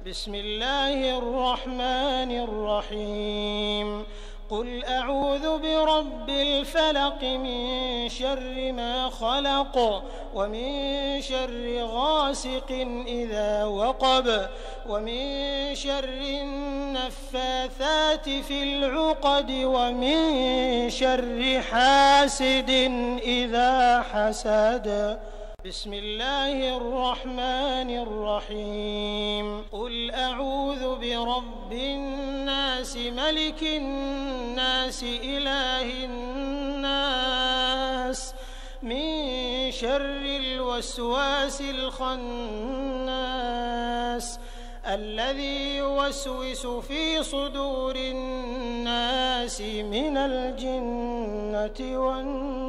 بسم الله الرحمن الرحيم قل أعوذ برب الفلق من شر ما خلق ومن شر غاسق إذا وقب ومن شر النفاثات في العقد ومن شر حاسد إذا حسد. بسم الله الرحمن الرحيم قل أعوذ برب الناس ملك الناس إله الناس من شر الوسواس الخناس الذي يوسوس في صدور الناس من الجنة والناس.